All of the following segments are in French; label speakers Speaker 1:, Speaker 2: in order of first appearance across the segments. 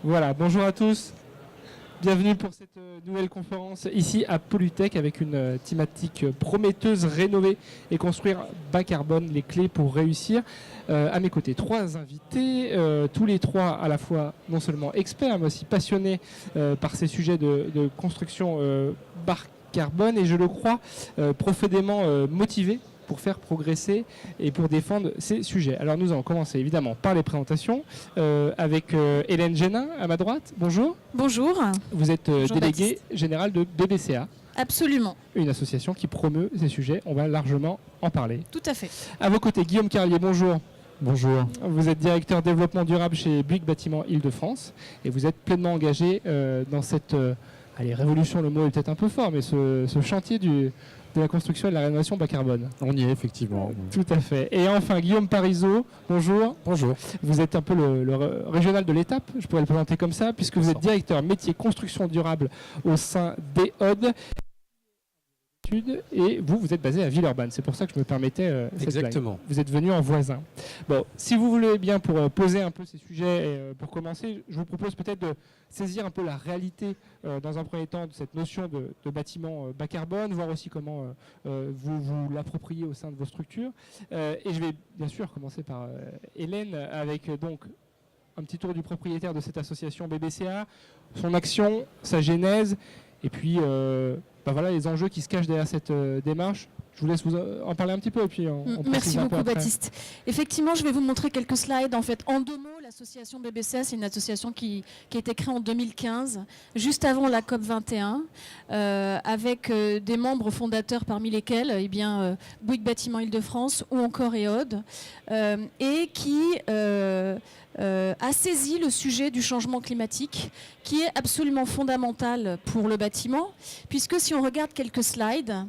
Speaker 1: Voilà, bonjour à tous. Bienvenue pour cette nouvelle conférence ici à Polytech avec une thématique prometteuse, rénover et construire bas carbone, les clés pour réussir. À mes côtés, trois invités, tous les trois à la fois non seulement experts, mais aussi passionnés par ces sujets de construction bas carbone et je le crois profondément motivés pour faire progresser et pour défendre ces sujets. Alors nous allons commencer évidemment par les présentations avec Hélène Génin à ma droite. Bonjour.
Speaker 2: Bonjour.
Speaker 1: Vous êtes
Speaker 2: Bonjour,
Speaker 1: déléguée générale de BBCA.
Speaker 2: Absolument.
Speaker 1: Une association qui promeut ces sujets. On va largement en parler.
Speaker 2: Tout à fait.
Speaker 1: À vos côtés, Guillaume Carlier, bonjour.
Speaker 3: Bonjour.
Speaker 1: Vous êtes directeur développement durable chez Bouygues Bâtiment Île-de-France et vous êtes pleinement engagé dans cette révolution, le mot est peut-être un peu fort, mais ce chantier de la construction et de la rénovation bas carbone.
Speaker 3: On y est effectivement.
Speaker 1: Tout à fait. Et enfin, Guillaume Parisot, bonjour.
Speaker 3: Bonjour.
Speaker 1: Vous êtes un peu le régional de l'étape, je pourrais le présenter comme ça, puisque vous êtes directeur métier construction durable au sein d'EOD. Et vous êtes basé à Villeurbanne. C'est pour ça que je me permettais cette
Speaker 3: Exactement.
Speaker 1: blague. Vous êtes venu en voisin. Bon, si vous voulez bien, pour poser un peu ces sujets et pour commencer, je vous propose peut-être de saisir un peu la réalité dans un premier temps de cette notion de bâtiment bas carbone, voir aussi comment vous l'appropriez au sein de vos structures. Et je vais bien sûr commencer par Hélène avec donc un petit tour du propriétaire de cette association BBCA, son action, sa genèse, et puis voilà, les enjeux qui se cachent derrière cette démarche. Je vous laisse vous en parler un petit peu et puis on
Speaker 2: Merci beaucoup
Speaker 1: après.
Speaker 2: Baptiste. Effectivement, je vais vous montrer quelques slides. En fait, en 2 mots, l'association BBCA, c'est une association qui a été créée en 2015, juste avant la COP 21, avec des membres fondateurs parmi lesquels Bouygues Bâtiment Île-de-France ou encore EOD, et qui a saisi le sujet du changement climatique, qui est absolument fondamental pour le bâtiment, puisque si on regarde quelques slides,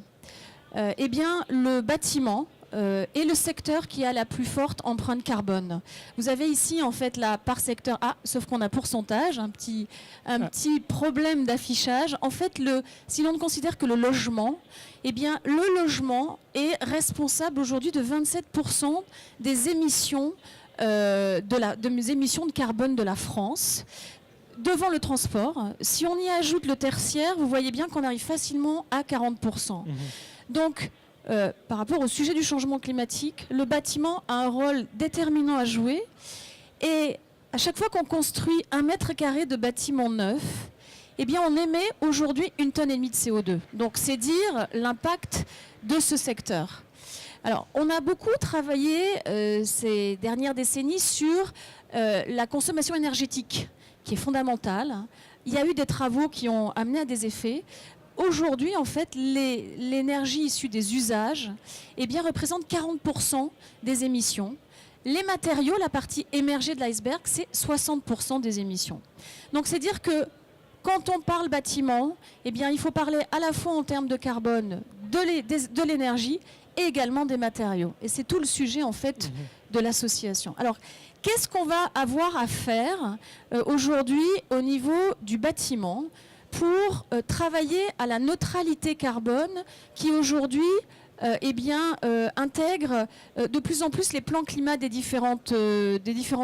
Speaker 2: le bâtiment est le secteur qui a la plus forte empreinte carbone. Vous avez ici en fait la part secteur A, sauf qu'on a pourcentage, un petit problème d'affichage. En fait, si l'on ne considère que le logement, le logement est responsable aujourd'hui de 27% des émissions des émissions de carbone de la France. Devant le transport, si on y ajoute le tertiaire, vous voyez bien qu'on arrive facilement à 40%. Donc, par rapport au sujet du changement climatique, le bâtiment a un rôle déterminant à jouer. Et à chaque fois qu'on construit 1 mètre carré de bâtiment neuf, on émet aujourd'hui 1,5 tonne de CO2. Donc, c'est dire l'impact de ce secteur. Alors, on a beaucoup travaillé ces dernières décennies sur la consommation énergétique, qui est fondamentale. Il y a eu des travaux qui ont amené à des effets. Aujourd'hui, en fait, l'énergie issue des usages représente 40% des émissions. Les matériaux, la partie émergée de l'iceberg, c'est 60% des émissions. Donc, c'est dire que quand on parle bâtiment, il faut parler à la fois en termes de carbone, de l'énergie et également des matériaux. Et c'est tout le sujet, en fait, de l'association. Alors, qu'est-ce qu'on va avoir à faire aujourd'hui au niveau du bâtiment pour travailler à la neutralité carbone qui aujourd'hui intègre de plus en plus les plans climat des différents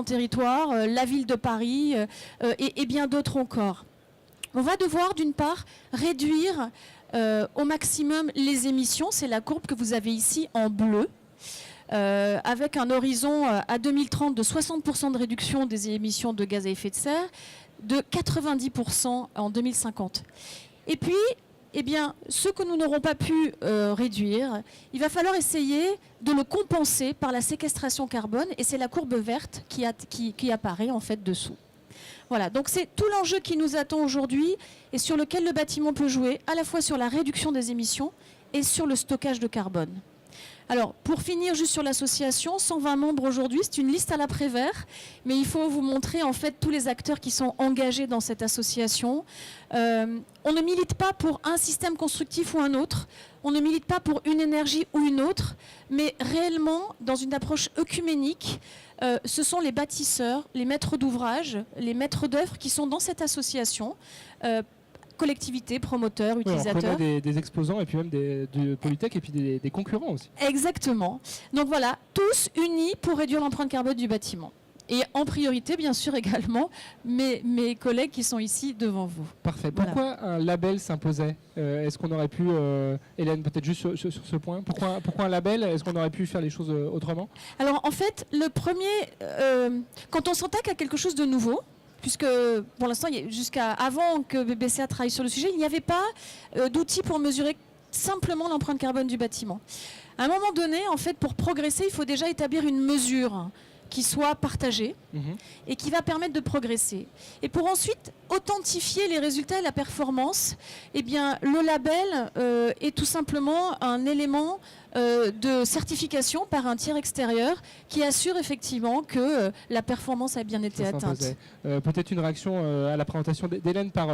Speaker 2: territoires, la ville de Paris et bien d'autres encore. On va devoir d'une part réduire au maximum les émissions, c'est la courbe que vous avez ici en bleu, avec un horizon à 2030 de 60% de réduction des émissions de gaz à effet de serre, de 90% en 2050. Et puis, ce que nous n'aurons pas pu réduire, il va falloir essayer de le compenser par la séquestration carbone, et c'est la courbe verte qui apparaît en fait dessous. Voilà, donc c'est tout l'enjeu qui nous attend aujourd'hui et sur lequel le bâtiment peut jouer, à la fois sur la réduction des émissions et sur le stockage de carbone. Alors, pour finir juste sur l'association, 120 membres aujourd'hui, c'est une liste à la Prévert, mais il faut vous montrer en fait tous les acteurs qui sont engagés dans cette association. On ne milite pas pour un système constructif ou un autre, on ne milite pas pour une énergie ou une autre, mais réellement, dans une approche œcuménique, ce sont les bâtisseurs, les maîtres d'ouvrage, les maîtres d'œuvre qui sont dans cette association, collectivités, promoteurs, utilisateurs.
Speaker 1: On connaît des exposants et puis même de Polytech et puis des concurrents aussi.
Speaker 2: Exactement. Donc voilà, tous unis pour réduire l'empreinte carbone du bâtiment. et en priorité, bien sûr, également, mes collègues qui sont ici devant vous.
Speaker 1: Parfait.
Speaker 2: Voilà.
Speaker 1: Pourquoi un label s'imposait Est-ce qu'on aurait pu, Hélène, peut-être juste sur ce point, pourquoi un label? Est-ce qu'on aurait pu faire les choses autrement?
Speaker 2: Alors, en fait, le premier, quand on s'attaque à quelque chose de nouveau, puisque pour l'instant, jusqu'à avant que BBCA travaille sur le sujet, il n'y avait pas d'outils pour mesurer simplement l'empreinte carbone du bâtiment. À un moment donné, en fait, pour progresser, il faut déjà établir une mesure qui soit partagée et qui va permettre de progresser. Et pour ensuite authentifier les résultats et la performance, eh bien, le label est tout simplement un élément de certification par un tiers extérieur qui assure effectivement que la performance a bien été atteinte.
Speaker 1: Peut-être une réaction à la présentation d'Hélène par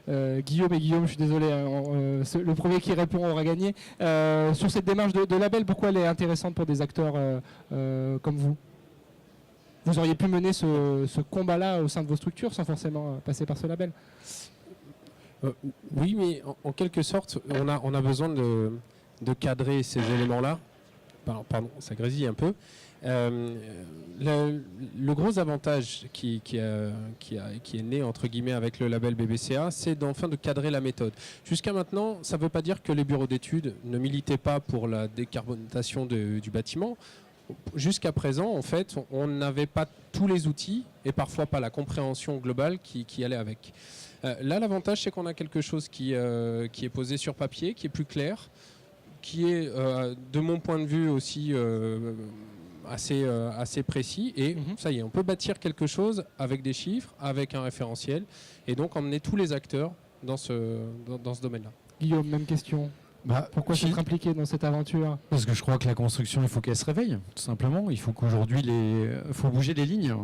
Speaker 1: Guillaume. Et Guillaume, je suis désolé, le premier qui répond aura gagné. Sur cette démarche de label, pourquoi elle est intéressante pour des acteurs comme vous? Vous auriez pu mener ce combat-là au sein de vos structures sans forcément passer par ce label.
Speaker 3: Oui, mais en quelque sorte, on a besoin de cadrer ces éléments-là. Pardon, ça grésille un peu. Le gros avantage qui est né entre guillemets avec le label BBCA, c'est enfin de cadrer la méthode. Jusqu'à maintenant, ça ne veut pas dire que les bureaux d'études ne militaient pas pour la décarbonisation du bâtiment. Jusqu'à présent, en fait, on n'avait pas tous les outils et parfois pas la compréhension globale qui allait avec. Là, l'avantage, c'est qu'on a quelque chose qui est posé sur papier, qui est plus clair, qui est, de mon point de vue aussi, assez précis. Et ça y est, on peut bâtir quelque chose avec des chiffres, avec un référentiel, et donc emmener tous les acteurs dans ce domaine-là.
Speaker 1: Guillaume, même question. Pourquoi s'être impliqué dans cette aventure?
Speaker 4: Parce que je crois que la construction, il faut qu'elle se réveille, tout simplement. Il faut qu'aujourd'hui, faut bouger les lignes.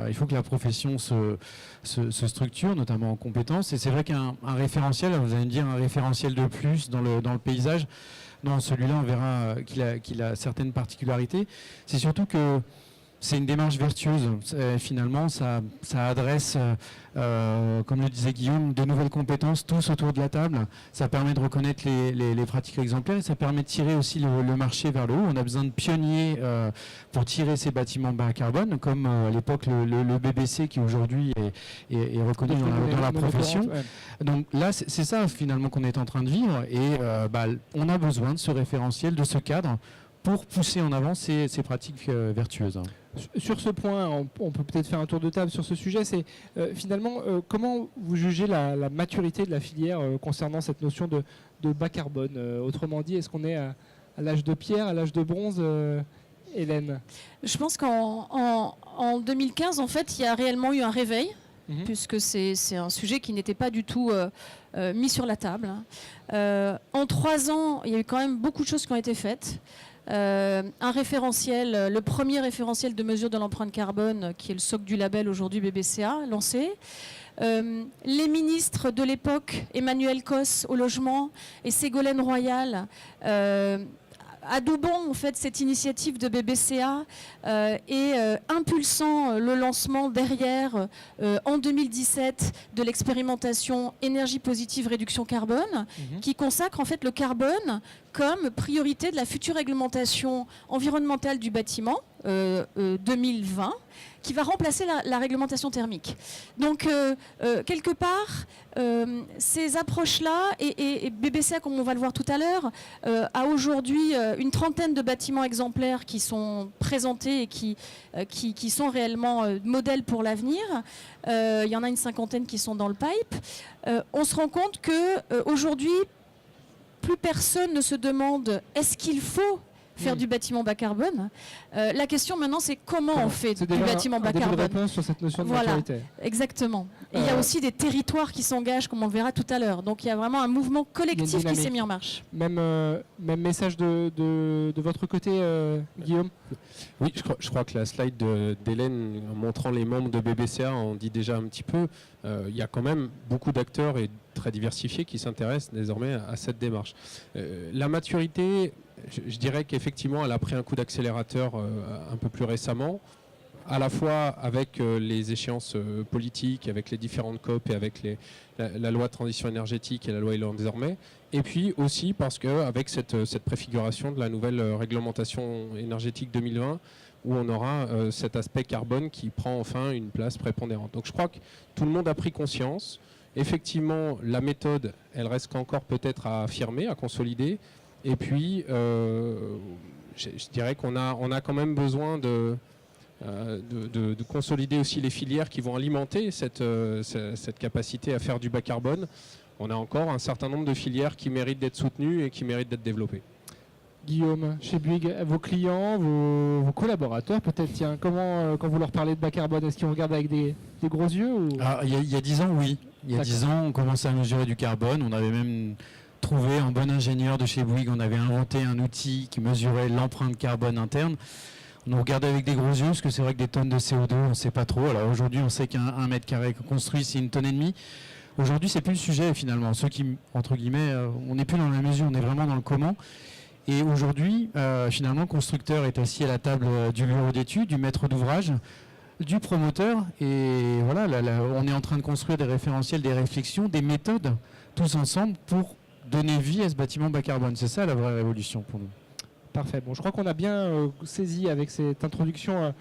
Speaker 4: Il faut que la profession se structure, notamment en compétences. Et c'est vrai qu'un référentiel, vous allez me dire un référentiel de plus dans le paysage. Non, celui-là, on verra qu'il a certaines particularités. C'est surtout que c'est une démarche vertueuse. Finalement, ça adresse, comme le disait Guillaume, de nouvelles compétences tous autour de la table. Ça permet de reconnaître les pratiques exemplaires et ça permet de tirer aussi le marché vers le haut. On a besoin de pionniers pour tirer ces bâtiments bas carbone, comme à l'époque le BBC qui aujourd'hui est reconnu dans la profession. Ouais. Donc là, c'est ça finalement qu'on est en train de vivre et on a besoin de ce référentiel, de ce cadre pour pousser en avant ces pratiques vertueuses.
Speaker 1: Sur ce point, on peut peut-être faire un tour de table sur ce sujet. C'est finalement comment vous jugez la maturité de la filière concernant cette notion de bas carbone. Autrement dit, est-ce qu'on est à l'âge de pierre, à l'âge de bronze, Hélène?
Speaker 2: Je pense qu'en 2015, en fait, il y a réellement eu un réveil, puisque c'est un sujet qui n'était pas du tout mis sur la table. En 3 ans, il y a eu quand même beaucoup de choses qui ont été faites. Un référentiel, le premier référentiel de mesure de l'empreinte carbone, qui est le socle du label aujourd'hui BBCA, lancé. Les ministres de l'époque, Emmanuel Cos au logement et Ségolène Royal, adoubant en fait cette initiative de BBCA et impulsant le lancement derrière en 2017 de l'expérimentation énergie positive réduction carbone qui consacre en fait le carbone comme priorité de la future réglementation environnementale du bâtiment 2020 qui va remplacer la réglementation thermique. Donc, quelque part, ces approches-là, et BBCA, comme on va le voir tout à l'heure, a aujourd'hui une trentaine de bâtiments exemplaires qui sont présentés et qui sont réellement modèles pour l'avenir. Il y en a une cinquantaine qui sont dans le pipe. On se rend compte qu'aujourd'hui, plus personne ne se demande est-ce qu'il faut faire du bâtiment bas carbone. La question maintenant, c'est comment on fait du bâtiment bas carbone.
Speaker 1: C'est une réponse sur cette notion de maturité.
Speaker 2: Exactement. Et il y a aussi des territoires qui s'engagent, comme on le verra tout à l'heure. Donc il y a vraiment un mouvement collectif qui s'est mis en marche.
Speaker 1: Même message de votre côté, Guillaume?
Speaker 3: Oui, je crois que la slide d'Hélène montrant les membres de BBCA en dit déjà un petit peu. Il y a quand même beaucoup d'acteurs et très diversifiés qui s'intéressent désormais à cette démarche. La maturité, je dirais qu'effectivement, elle a pris un coup d'accélérateur un peu plus récemment, à la fois avec les échéances politiques, avec les différentes COP et avec la loi de transition énergétique et la loi Elan désormais, et puis aussi parce qu'avec cette préfiguration de la nouvelle réglementation énergétique 2020, où on aura cet aspect carbone qui prend enfin une place prépondérante. Donc je crois que tout le monde a pris conscience. Effectivement, la méthode, elle reste encore peut-être à affirmer, à consolider. Et puis, je dirais qu'on a quand même besoin de consolider aussi les filières qui vont alimenter cette capacité à faire du bas carbone. On a encore un certain nombre de filières qui méritent d'être soutenues et qui méritent d'être développées.
Speaker 1: Guillaume, chez Bouygues, vos clients, vos collaborateurs, peut-être, tiens, comment, quand vous leur parlez de bas carbone, est-ce qu'ils regardent avec des gros yeux ou...
Speaker 4: Il y a 10 ans, oui. Il y a 10 ans, on commençait à mesurer du carbone. On avait même trouvé un bon ingénieur de chez Bouygues. On avait inventé un outil qui mesurait l'empreinte carbone interne. On nous regardait avec des gros yeux, parce que c'est vrai que des tonnes de CO2, on ne sait pas trop. Alors aujourd'hui, on sait qu'un mètre carré construit, c'est 1,5 tonnes. Aujourd'hui, c'est plus le sujet finalement. Ceux qui, entre guillemets, on n'est plus dans la mesure, on est vraiment dans le comment. Et aujourd'hui, finalement, le constructeur est assis à la table du bureau d'études, du maître d'ouvrage, du promoteur. Et voilà, on est en train de construire des référentiels, des réflexions, des méthodes, tous ensemble, pour donner vie à ce bâtiment bas carbone. C'est ça la vraie révolution pour nous.
Speaker 1: Parfait. Bon, je crois qu'on a bien saisi avec cette introduction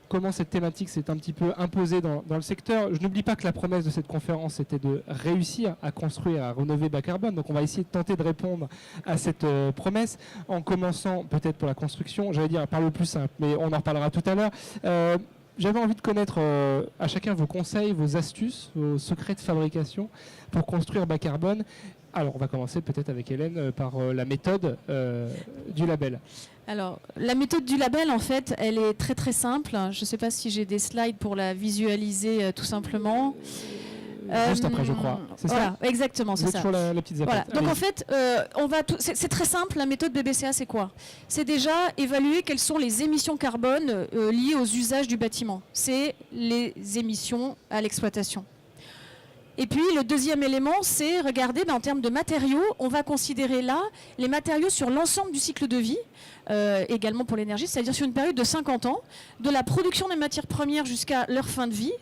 Speaker 1: comment cette thématique s'est un petit peu imposée dans le secteur. Je n'oublie pas que la promesse de cette conférence était de réussir à construire, à rénover bas carbone. Donc on va essayer de tenter de répondre à cette promesse en commençant peut-être pour la construction, j'allais dire par le plus simple, mais on en reparlera tout à l'heure. J'avais envie de connaître à chacun vos conseils, vos astuces, vos secrets de fabrication pour construire bas carbone. Alors on va commencer peut-être avec Hélène par la méthode du label.
Speaker 2: Alors, la méthode du label, en fait, elle est très très simple. Je ne sais pas si j'ai des slides pour la visualiser tout simplement.
Speaker 1: Juste après, je crois. C'est
Speaker 2: voilà, ça exactement, c'est ça.
Speaker 1: Toujours la petite zapette.
Speaker 2: Voilà. Donc en fait, c'est très simple. La méthode BBCA, c'est quoi? C'est déjà évaluer quelles sont les émissions carbone liées aux usages du bâtiment. C'est les émissions à l'exploitation. Et puis le deuxième élément, c'est regarder en termes de matériaux, on va considérer là les matériaux sur l'ensemble du cycle de vie, également pour l'énergie, c'est-à-dire sur une période de 50 ans, de la production des matières premières jusqu'à leur fin de vie,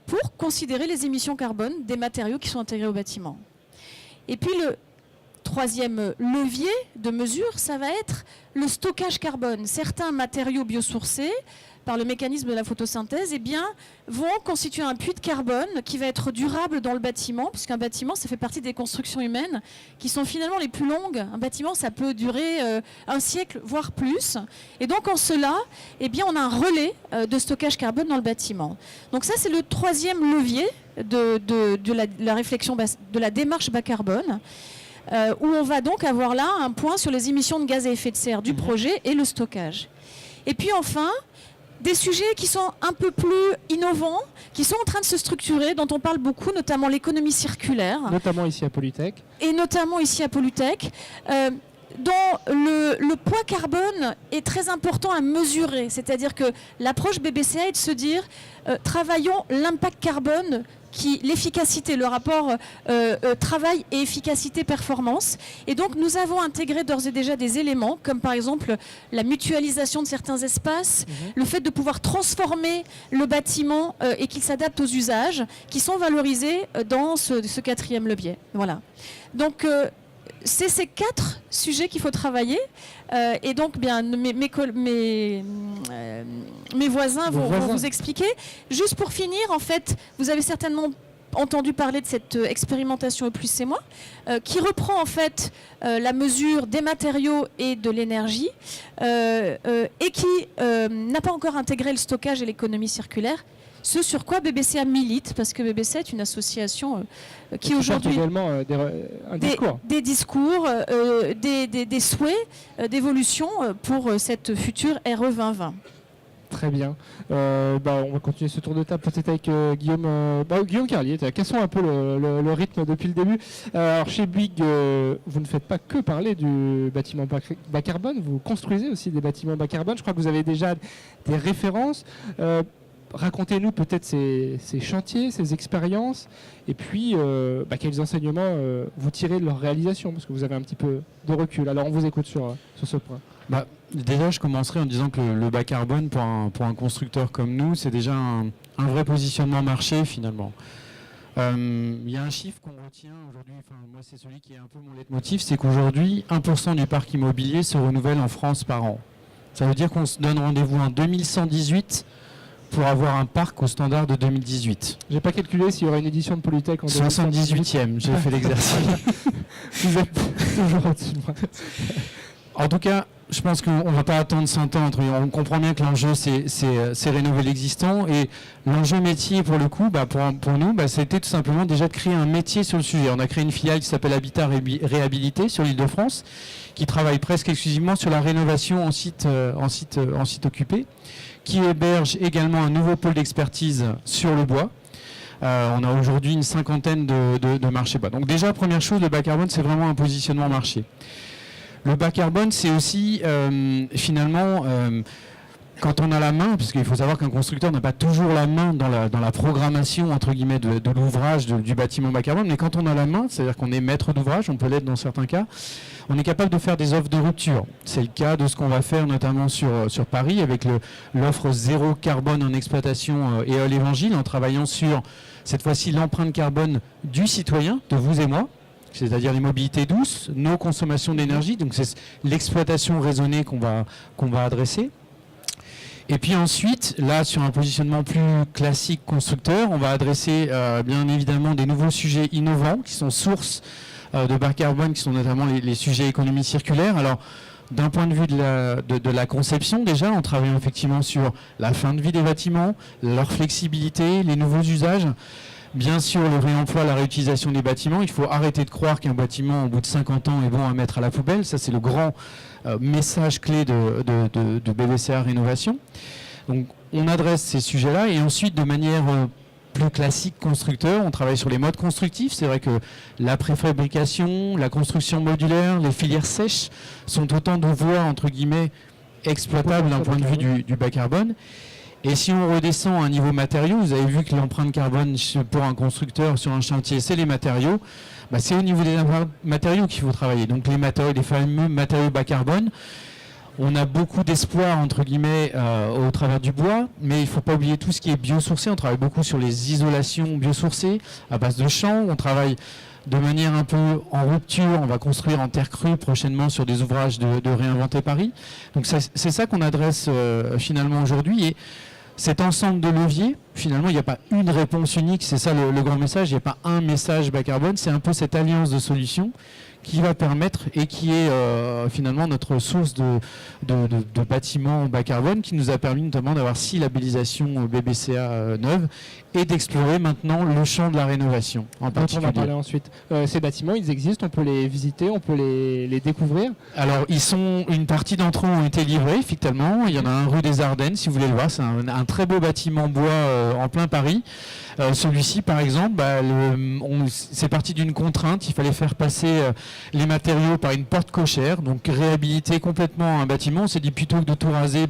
Speaker 2: pour considérer les émissions carbone des matériaux qui sont intégrés au bâtiment. Et puis le troisième levier de mesure, ça va être le stockage carbone. Certains matériaux biosourcés, par le mécanisme de la photosynthèse, vont constituer un puits de carbone qui va être durable dans le bâtiment, puisqu'un bâtiment, ça fait partie des constructions humaines qui sont finalement les plus longues. Un bâtiment, ça peut durer un siècle, voire plus. Et donc, en cela, on a un relais de stockage carbone dans le bâtiment. Donc ça, c'est le troisième levier de la réflexion, de la démarche bas carbone, où on va donc avoir là un point sur les émissions de gaz à effet de serre du projet et le stockage. Et puis enfin, des sujets qui sont un peu plus innovants, qui sont en train de se structurer, dont on parle beaucoup, notamment l'économie circulaire.
Speaker 1: Notamment ici à Polytech.
Speaker 2: Et notamment ici à Polytech, dont le poids carbone est très important à mesurer. C'est-à-dire que l'approche BBCA est de se dire, travaillons l'impact carbone, l'efficacité, le rapport travail et efficacité-performance. Et donc nous avons intégré d'ores et déjà des éléments, comme par exemple la mutualisation de certains espaces, le fait de pouvoir transformer le bâtiment et qu'il s'adapte aux usages, qui sont valorisés dans ce quatrième levier. Voilà. Donc c'est ces 4 sujets qu'il faut travailler. Et donc, mes voisins vont vous expliquer. Juste pour finir, en fait, vous avez certainement entendu parler de cette expérimentation E+C-moi, qui reprend en fait la mesure des matériaux et de l'énergie, et qui n'a pas encore intégré le stockage et l'économie circulaire. Ce sur quoi BBCA milite, parce que BBCA est une association qui aujourd'hui
Speaker 1: également
Speaker 2: des discours, des souhaits d'évolution pour cette future RE 2020.
Speaker 1: Très bien. On va continuer ce tour de table peut-être avec Guillaume Carlier. Cassons un peu le rythme depuis le début. Alors chez Bouygues, vous ne faites pas que parler du bâtiment bas carbone, vous construisez aussi des bâtiments bas carbone. Je crois que vous avez déjà des références. Racontez-nous peut-être ces chantiers, ces expériences, et puis quels enseignements vous tirez de leur réalisation, parce que vous avez un petit peu de recul. Alors on vous écoute sur ce point.
Speaker 4: Déjà, je commencerai en disant que le bas carbone, pour un constructeur comme nous, c'est déjà un vrai positionnement marché finalement. Il y a un chiffre qu'on retient aujourd'hui, moi c'est celui qui est un peu mon leitmotiv, c'est qu'aujourd'hui, 1% du parc immobilier se renouvelle en France par an. Ça veut dire qu'on se donne rendez-vous en 2118 pour avoir un parc au standard de 2018.
Speaker 1: J'ai pas calculé s'il y aurait une édition de Polytech en
Speaker 4: 78e, j'ai fait l'exercice.
Speaker 1: Vous êtes toujours au-dessus de moi.
Speaker 4: En tout cas, je pense qu'on ne va pas attendre 100 ans. On comprend bien que l'enjeu, c'est rénover l'existant. Et l'enjeu métier, pour le coup, pour nous, c'était tout simplement déjà de créer un métier sur le sujet. On a créé une filiale qui s'appelle Habitat Réhabilité sur l'Île-de-France, qui travaille presque exclusivement sur la rénovation en site occupé, qui héberge également un nouveau pôle d'expertise sur le bois. On a aujourd'hui une 50aine de marchés bois. Donc déjà, première chose, le bas carbone, c'est vraiment un positionnement marché. Le bas carbone, c'est aussi finalement, quand on a la main, parce qu'il faut savoir qu'un constructeur n'a pas toujours la main dans la programmation entre guillemets de l'ouvrage du bâtiment bas carbone, mais quand on a la main, c'est-à-dire qu'on est maître d'ouvrage, on peut l'être dans certains cas, on est capable de faire des offres de rupture. C'est le cas de ce qu'on va faire notamment sur Paris avec l'offre zéro carbone en exploitation Éole Évangile, en travaillant sur cette fois-ci l'empreinte carbone du citoyen, de vous et moi, c'est-à-dire les mobilités douces, nos consommations d'énergie, donc c'est l'exploitation raisonnée qu'on va adresser. Et puis ensuite, là, sur un positionnement plus classique constructeur, on va adresser bien évidemment des nouveaux sujets innovants qui sont sources de bas carbone, qui sont notamment les sujets économie circulaire. Alors, d'un point de vue de la conception, déjà, on travaille effectivement sur la fin de vie des bâtiments, leur flexibilité, les nouveaux usages. Bien sûr, le réemploi, la réutilisation des bâtiments. Il faut arrêter de croire qu'un bâtiment, au bout de 50 ans, est bon à mettre à la poubelle. Ça, c'est le grand message clé de BBCA Rénovation. Donc, on adresse ces sujets-là. Et ensuite, de manière plus classique constructeur, on travaille sur les modes constructifs. C'est vrai que la préfabrication, la construction modulaire, les filières sèches sont autant de voies, entre guillemets, exploitables d'un point de vue du bas carbone. Et si on redescend à un niveau matériaux, vous avez vu que l'empreinte carbone pour un constructeur sur un chantier, c'est les matériaux. C'est au niveau des matériaux qu'il faut travailler. Donc les fameux matériaux bas carbone. On a beaucoup d'espoir, entre guillemets, au travers du bois, mais il ne faut pas oublier tout ce qui est biosourcé. On travaille beaucoup sur les isolations biosourcées à base de champs. On travaille de manière un peu en rupture. On va construire en terre crue prochainement sur des ouvrages de Réinventer Paris. Donc c'est ça qu'on adresse finalement aujourd'hui. Et cet ensemble de leviers, finalement, il n'y a pas une réponse unique. C'est ça le grand message. Il n'y a pas un message bas carbone. C'est un peu cette alliance de solutions qui va permettre et qui est finalement notre source de bâtiments bas carbone, qui nous a permis notamment d'avoir 6 labellisations BBCA neuves et d'explorer maintenant le champ de la rénovation en particulier.
Speaker 1: On va parler ensuite. Ces bâtiments, ils existent, on peut les visiter, on peut les découvrir.
Speaker 4: Alors, une partie d'entre eux ont été livrés, effectivement. Il y en a un rue des Ardennes, si vous voulez le voir. C'est un très beau bâtiment bois en plein Paris. Celui-ci, par exemple, c'est parti d'une contrainte. Il fallait faire passer les matériaux par une porte cochère, donc réhabiliter complètement un bâtiment. On s'est dit, plutôt que de tout raser,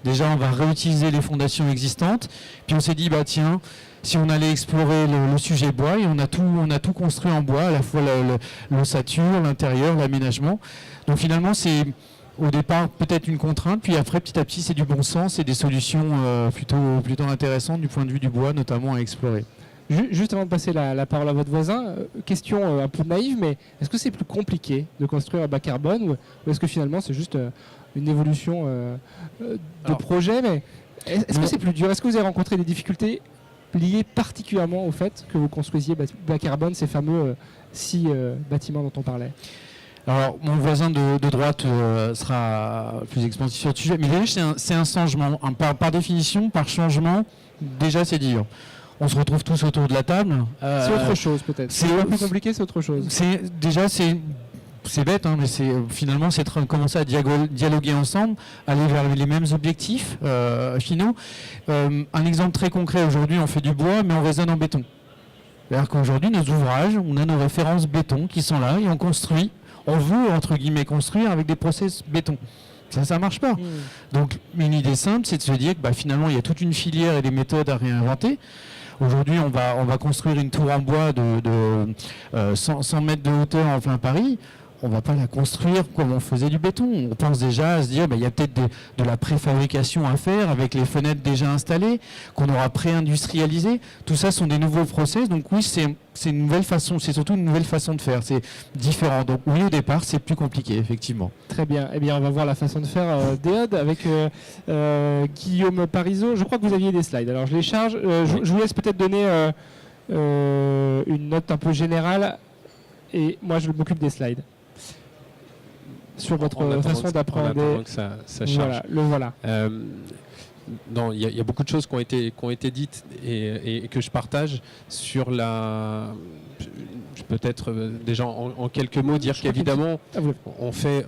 Speaker 4: déjà on va réutiliser les fondations existantes. Puis on s'est dit, tiens, si on allait explorer le sujet bois, et on a tout construit en bois, à la fois l'ossature, l'intérieur, l'aménagement. Donc finalement, c'est au départ peut-être une contrainte, puis après petit à petit c'est du bon sens et des solutions plutôt intéressantes du point de vue du bois, notamment à explorer.
Speaker 1: Juste avant de passer la parole à votre voisin, question un peu naïve, mais est-ce que c'est plus compliqué de construire un bas carbone ou est-ce que finalement c'est juste une évolution de projet, mais est-ce que c'est plus dur? Est-ce que vous avez rencontré des difficultés liées particulièrement au fait que vous construisiez bas carbone, ces fameux 6 bâtiments dont on parlait?
Speaker 4: Alors, mon voisin de droite sera plus expansif sur le sujet, mais déjà, c'est un changement. Par définition, par changement, déjà, c'est dur. On se retrouve tous autour de la table.
Speaker 1: C'est autre chose, peut-être. C'est un peu plus compliqué, c'est autre chose.
Speaker 4: C'est bête, mais finalement, c'est commencer à dialoguer ensemble, aller vers les mêmes objectifs finaux. Un exemple très concret, aujourd'hui, on fait du bois, mais on résonne en béton. C'est-à-dire qu'aujourd'hui, nos ouvrages, on a nos références béton qui sont là et on construit. On veut, entre guillemets, construire avec des process béton. Ça marche pas. Donc, une idée simple, c'est de se dire que finalement, il y a toute une filière et des méthodes à réinventer. Aujourd'hui, on va construire une tour en bois de 100 mètres de hauteur en plein Paris. on ne va pas la construire comme on faisait du béton. On pense déjà à se dire, il y a peut-être de la préfabrication à faire avec les fenêtres déjà installées, qu'on aura pré-industrialisé. Tout ça sont des nouveaux process. Donc oui, c'est une nouvelle façon, c'est surtout une nouvelle façon de faire. C'est différent. Donc oui, au départ, c'est plus compliqué, effectivement.
Speaker 1: Très bien. Eh bien, on va voir la façon de faire d'EOD avec Guillaume Parisot. Je crois que vous aviez des slides. Alors, je les charge. Je vous laisse peut-être donner une note un peu générale et moi, je m'occupe des slides. Sur votre façon d'appréhender.
Speaker 3: Que ça charge.
Speaker 1: Voilà.
Speaker 3: Non, il y a beaucoup de choses qui ont été dites et que je partage sur la. Peut-être déjà en quelques mots dire qu'évidemment on fait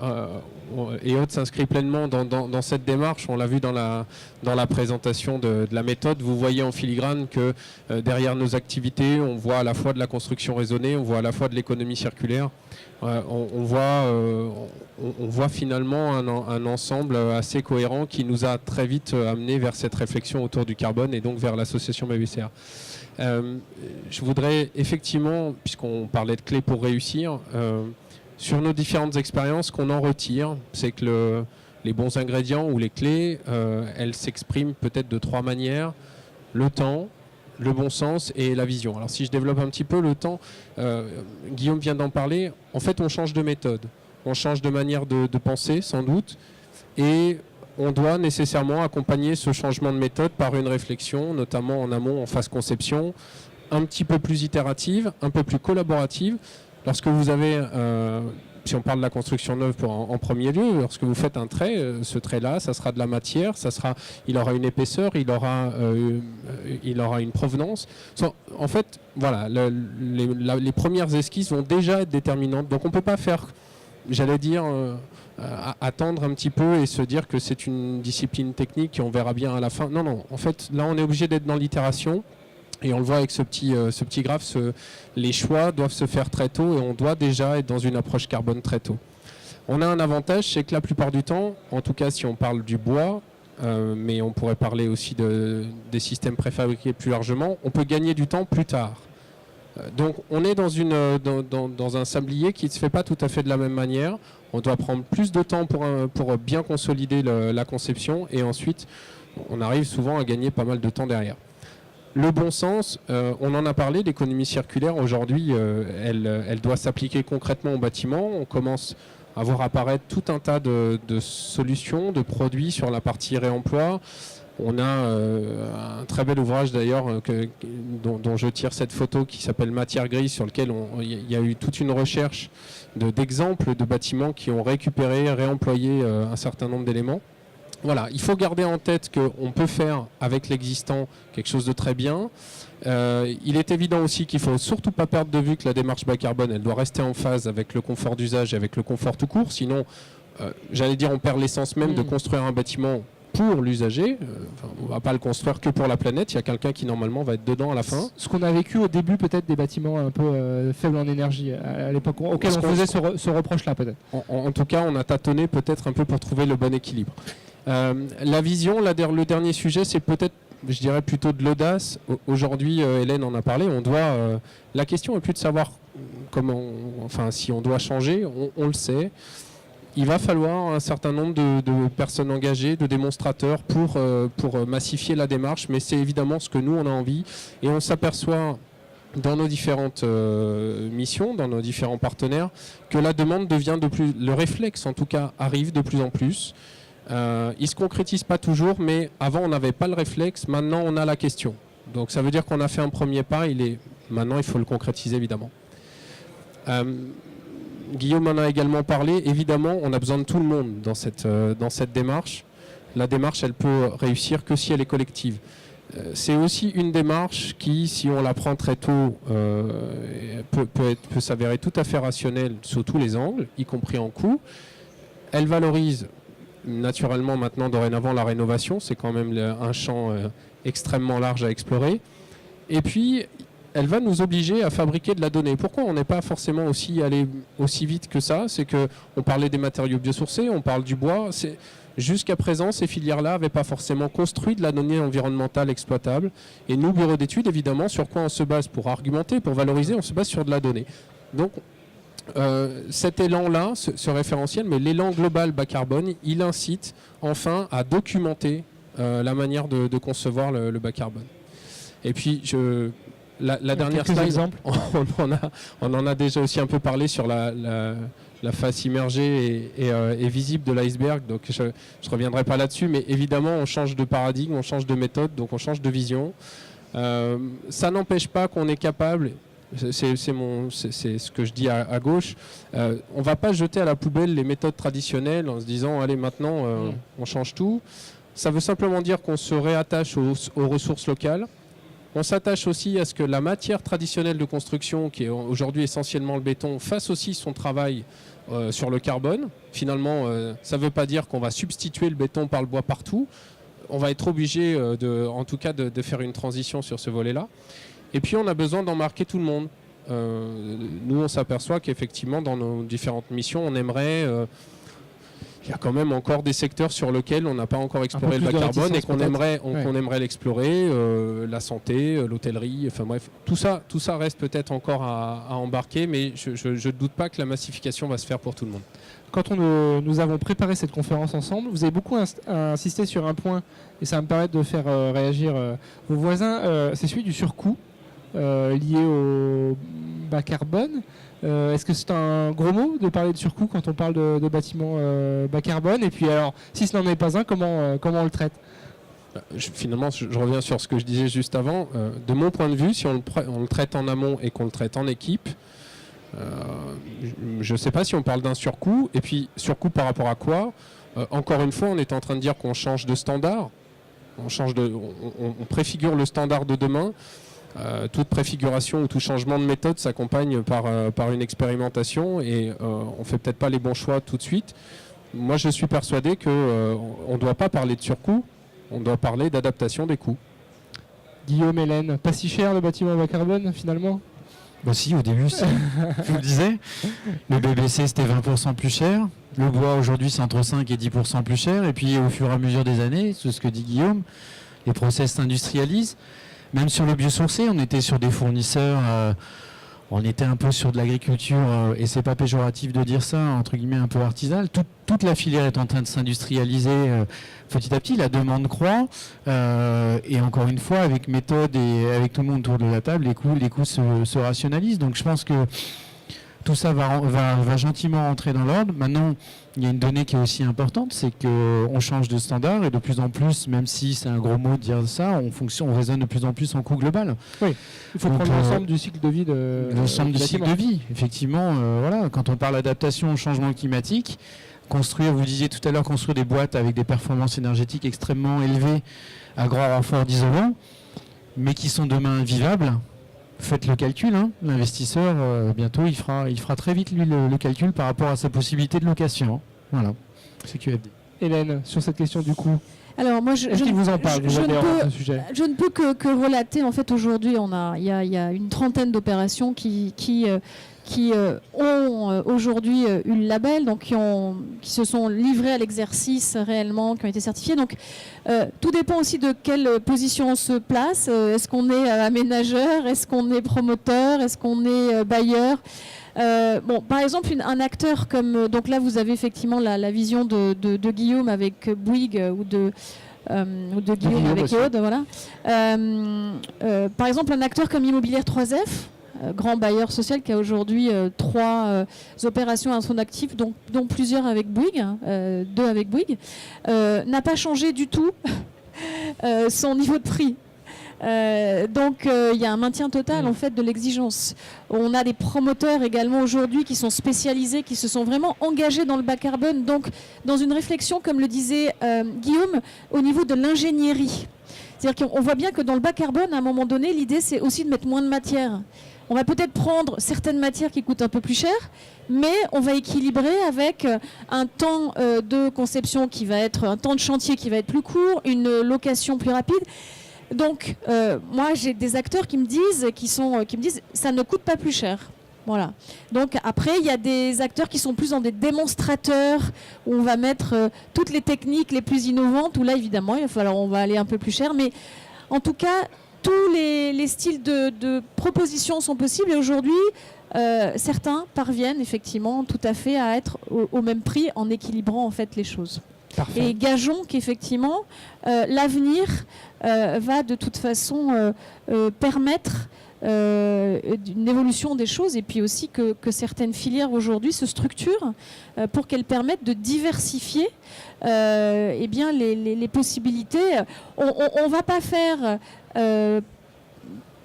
Speaker 3: EOD s'inscrit pleinement dans cette démarche. On l'a vu dans la présentation de la méthode. Vous voyez en filigrane que derrière nos activités, on voit à la fois de la construction raisonnée, on voit à la fois de l'économie circulaire. On voit finalement un ensemble assez cohérent qui nous a très vite amené vers cette réflexion autour du carbone et donc vers l'association BBCR. Je voudrais effectivement, puisqu'on parlait de clés pour réussir, sur nos différentes expériences, qu'on en retire, c'est que les bons ingrédients ou les clés, elles s'expriment peut-être de 3 manières: le temps, le bon sens et la vision. Alors si je développe un petit peu le temps, Guillaume vient d'en parler, en fait on change de méthode, on change de manière de penser sans doute, et on doit nécessairement accompagner ce changement de méthode par une réflexion, notamment en amont, en phase conception, un petit peu plus itérative, un peu plus collaborative. Lorsque vous avez, si on parle de la construction neuve en premier lieu, lorsque vous faites un trait, ce trait-là, ça sera de la matière, il aura une épaisseur, il aura une provenance. En fait, voilà, les premières esquisses vont déjà être déterminantes. Donc on ne peut pas faire, j'allais dire, attendre un petit peu et se dire que c'est une discipline technique et on verra bien à la fin. Non, en fait, là on est obligé d'être dans l'itération. Et on le voit avec ce petit graphe, les choix doivent se faire très tôt et on doit déjà être dans une approche carbone très tôt. On a un avantage, c'est que la plupart du temps, en tout cas si on parle du bois, mais on pourrait parler aussi des systèmes préfabriqués plus largement, on peut gagner du temps plus tard. Donc on est dans un sablier qui ne se fait pas tout à fait de la même manière. On doit prendre plus de temps pour bien consolider la conception et ensuite on arrive souvent à gagner pas mal de temps derrière. Le bon sens, on en a parlé, l'économie circulaire aujourd'hui, elle doit s'appliquer concrètement au bâtiment. On commence à voir apparaître tout un tas de solutions, de produits sur la partie réemploi. On a un très bel ouvrage d'ailleurs dont je tire cette photo qui s'appelle Matière grise, sur lequel il y a eu toute une recherche d'exemples de bâtiments qui ont récupéré, réemployé un certain nombre d'éléments. Voilà, il faut garder en tête qu'on peut faire avec l'existant quelque chose de très bien. Il est évident aussi qu'il ne faut surtout pas perdre de vue que la démarche bas carbone, elle doit rester en phase avec le confort d'usage et avec le confort tout court. Sinon, j'allais dire, on perd l'essence même de construire un bâtiment pour l'usager. On ne va pas le construire que pour la planète. Il y a quelqu'un qui normalement va être dedans à la fin.
Speaker 1: Ce qu'on a vécu au début peut-être des bâtiments un peu faibles en énergie à l'époque, auquel on faisait ce reproche-là peut-être.
Speaker 3: En tout cas, on a tâtonné peut-être un peu pour trouver le bon équilibre. La vision, le dernier sujet, c'est peut-être, je dirais plutôt de l'audace. Aujourd'hui, Hélène en a parlé, la question n'est plus de savoir si on doit changer, on le sait. Il va falloir un certain nombre de personnes engagées, de démonstrateurs pour massifier la démarche, mais c'est évidemment ce que nous on a envie et on s'aperçoit dans nos différentes missions, dans nos différents partenaires, que la demande devient le réflexe en tout cas arrive de plus en plus. Il ne se concrétise pas toujours, mais avant on n'avait pas le réflexe, maintenant on a la question. Donc ça veut dire qu'on a fait un premier pas, maintenant il faut le concrétiser évidemment. Guillaume en a également parlé, évidemment on a besoin de tout le monde dans cette démarche. La démarche elle peut réussir que si elle est collective. C'est aussi une démarche qui, si on la prend très tôt, peut s'avérer tout à fait rationnelle sous tous les angles, y compris en coût. Elle valorise naturellement maintenant dorénavant la rénovation, c'est quand même un champ extrêmement large à explorer. Et puis elle va nous obliger à fabriquer de la donnée. Pourquoi on n'est pas forcément allé aussi vite que ça? C'est qu'on parlait des matériaux biosourcés, on parle du bois. Jusqu'à présent, ces filières-là n'avaient pas forcément construit de la donnée environnementale exploitable. Et nous, bureau d'études, évidemment, sur quoi on se base pour argumenter, pour valoriser, on se base sur de la donnée. Donc, cet élan-là, ce référentiel, mais l'élan global bas carbone, il incite enfin à documenter la manière de concevoir le bas carbone. Et puis, la dernière slide,
Speaker 1: exemples.
Speaker 3: on en a déjà aussi un peu parlé sur la face immergée et visible de l'iceberg, donc je ne reviendrai pas là-dessus, mais évidemment, on change de paradigme, on change de méthode, donc on change de vision. Ça n'empêche pas qu'on est capable... C'est ce que je dis à gauche. On ne va pas jeter à la poubelle les méthodes traditionnelles en se disant allez maintenant on change tout. Ça veut simplement dire qu'on se réattache aux ressources locales. On s'attache aussi à ce que la matière traditionnelle de construction, qui est aujourd'hui essentiellement le béton, fasse aussi son travail sur le carbone. Finalement, ça ne veut pas dire qu'on va substituer le béton par le bois partout. On va être obligé en tout cas de faire une transition sur ce volet-là. Et puis on a besoin d'embarquer tout le monde. Nous on s'aperçoit qu'effectivement dans nos différentes missions on aimerait... il y a quand même encore des secteurs sur lesquels on n'a pas encore exploré le bas carbone et qu'on aimerait l'explorer, la santé, l'hôtellerie, enfin bref, tout ça reste peut-être encore à embarquer, mais je ne doute pas que la massification va se faire pour tout le monde.
Speaker 1: Quand nous avons préparé cette conférence ensemble, vous avez beaucoup insisté sur un point, et ça va me permettre de faire réagir vos voisins, c'est celui du surcoût lié au bas carbone. Est-ce que c'est un gros mot de parler de surcoût quand on parle de bâtiments bas carbone? Et puis alors, si ce n'en est pas un, comment on le traite?
Speaker 3: Finalement, je reviens sur ce que je disais juste avant. De mon point de vue, si on le traite en amont et qu'on le traite en équipe, je ne sais pas si on parle d'un surcoût. Et puis, surcoût par rapport à quoi? Encore une fois, on est en train de dire qu'on change de standard. On préfigure le standard de demain. Toute préfiguration ou tout changement de méthode s'accompagne par une expérimentation et on ne fait peut-être pas les bons choix tout de suite. Moi, je suis persuadé qu'on ne doit pas parler de surcoût, on doit parler d'adaptation des coûts.
Speaker 1: Guillaume, Hélène, pas si cher le bâtiment bas carbone finalement?
Speaker 4: Bah si, au début, je vous le disais, le BBC c'était 20% plus cher, le bois aujourd'hui c'est entre 5 et 10% plus cher, et puis au fur et à mesure des années, c'est ce que dit Guillaume, les process s'industrialisent. Même sur le biosourcé, on était sur des fournisseurs, on était un peu sur de l'agriculture, et c'est pas péjoratif de dire ça, entre guillemets un peu artisanal. Toute la filière est en train de s'industrialiser petit à petit, la demande croît, et encore une fois, avec méthode et avec tout le monde autour de la table, les coûts se rationalisent. Donc je pense que tout ça va gentiment rentrer dans l'ordre. Maintenant, il y a une donnée qui est aussi importante, c'est qu'on change de standard et de plus en plus, même si c'est un gros mot de dire ça, on raisonne de plus en plus en coût global.
Speaker 1: Oui, il faut prendre l'ensemble du cycle de vie
Speaker 4: l'ensemble du cycle de vie, effectivement. Voilà, quand on parle d'adaptation au changement climatique, vous disiez tout à l'heure, construire des boîtes avec des performances énergétiques extrêmement élevées à grand renfort d'isolant, mais qui sont demain invivables. Faites le calcul, hein. L'investisseur, bientôt, il fera très vite lui le calcul par rapport à sa possibilité de location. Voilà, c'est QFD.
Speaker 1: Hélène, sur cette question du coût.
Speaker 2: Alors moi,
Speaker 1: Est-ce qu'il vous en parle, ce sujet?
Speaker 2: Je ne peux que relater. En fait, aujourd'hui, il y a une trentaine d'opérations qui ont aujourd'hui eu le label, donc qui se sont livrées à l'exercice réellement, qui ont été certifiés. Donc, tout dépend aussi de quelle position on se place. Est-ce qu'on est aménageur? Est-ce qu'on est promoteur? Est-ce qu'on est bailleur? Par exemple, un acteur comme... donc là, vous avez effectivement la vision de Guillaume avec Bouygues ou de Guillaume avec Aude. Voilà. Par exemple, un acteur comme Immobilière 3F, grand bailleur social qui a aujourd'hui 3 opérations à son actif, dont plusieurs avec Bouygues, 2 avec Bouygues, n'a pas changé du tout son niveau de prix. Donc il y a un maintien total en fait de l'exigence. On a des promoteurs également aujourd'hui qui sont spécialisés, qui se sont vraiment engagés dans le bas carbone, donc dans une réflexion, comme le disait Guillaume, au niveau de l'ingénierie. C'est-à-dire qu'on voit bien que dans le bas carbone, à un moment donné, l'idée c'est aussi de mettre moins de matière. On va peut-être prendre certaines matières qui coûtent un peu plus cher, mais on va équilibrer avec un temps de conception qui va être, un temps de chantier qui va être plus court, une location plus rapide. Donc, moi, j'ai des acteurs qui me disent, ça ne coûte pas plus cher. Voilà. Donc, après, il y a des acteurs qui sont plus dans des démonstrateurs où on va mettre toutes les techniques les plus innovantes, où là, évidemment, on va aller un peu plus cher. Mais en tout cas, tous les styles de propositions sont possibles. Et aujourd'hui, certains parviennent effectivement tout à fait à être au même prix en équilibrant en fait les choses.
Speaker 1: Parfait.
Speaker 2: Et gageons qu'effectivement, l'avenir va de toute façon permettre une évolution des choses et puis aussi que certaines filières aujourd'hui se structurent pour qu'elles permettent de diversifier eh bien les possibilités. On ne va pas faire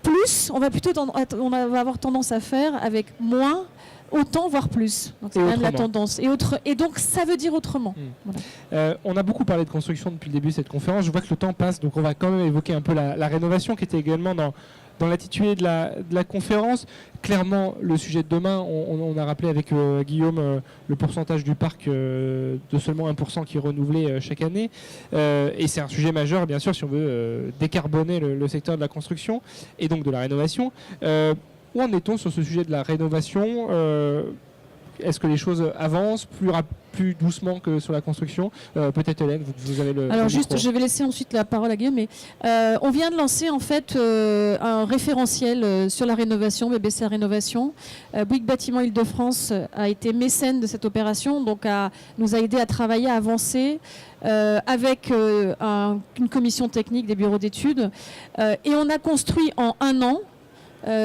Speaker 2: plus, on va plutôt on va avoir tendance à faire avec moins, autant, voire plus. Donc c'est quand même la tendance. Et donc ça veut dire autrement.
Speaker 1: Voilà. On a beaucoup parlé de construction depuis le début de cette conférence. Je vois que le temps passe, donc on va quand même évoquer un peu la rénovation qui était également dans l'intitulé de la conférence. Clairement, le sujet de demain, on a rappelé avec Guillaume le pourcentage du parc de seulement 1% qui est renouvelé chaque année. Et c'est un sujet majeur, bien sûr, si on veut décarboner le secteur de la construction et donc de la rénovation. Où en est-on sur ce sujet de la rénovation ? Est-ce que les choses avancent plus doucement que sur la construction ? Peut-être Hélène, vous avez le...
Speaker 2: Alors
Speaker 1: le
Speaker 2: juste,
Speaker 1: micro.
Speaker 2: je vais laisser ensuite la parole à Guillaume, mais on vient de lancer en fait un référentiel sur la rénovation, BBC Rénovation. Bouygues Bâtiment Île-de-France a été mécène de cette opération, donc nous a aidé à travailler, à avancer avec une commission technique des bureaux d'études. Et on a construit en 1 an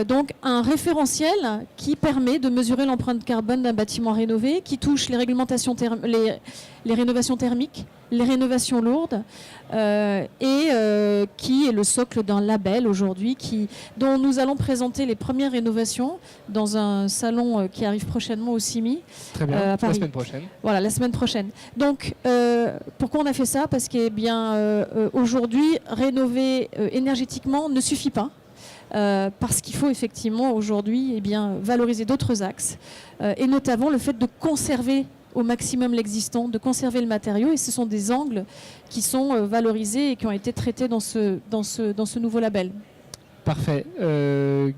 Speaker 2: donc un référentiel qui permet de mesurer l'empreinte carbone d'un bâtiment rénové, qui touche les réglementations les rénovations thermiques, les rénovations lourdes, et qui est le socle d'un label aujourd'hui, dont nous allons présenter les premières rénovations dans un salon qui arrive prochainement au CIMI.
Speaker 1: Très bien,
Speaker 2: à
Speaker 1: la
Speaker 2: Paris.
Speaker 1: semaine prochaine.
Speaker 2: Voilà, la semaine prochaine. Donc, pourquoi on a fait ça ? Parce qu'aujourd'hui, rénover énergétiquement ne suffit pas. Parce qu'il faut effectivement aujourd'hui valoriser d'autres axes et notamment le fait de conserver au maximum l'existant, de conserver le matériau, et ce sont des angles qui sont valorisés et qui ont été traités dans ce nouveau label.
Speaker 1: Parfait.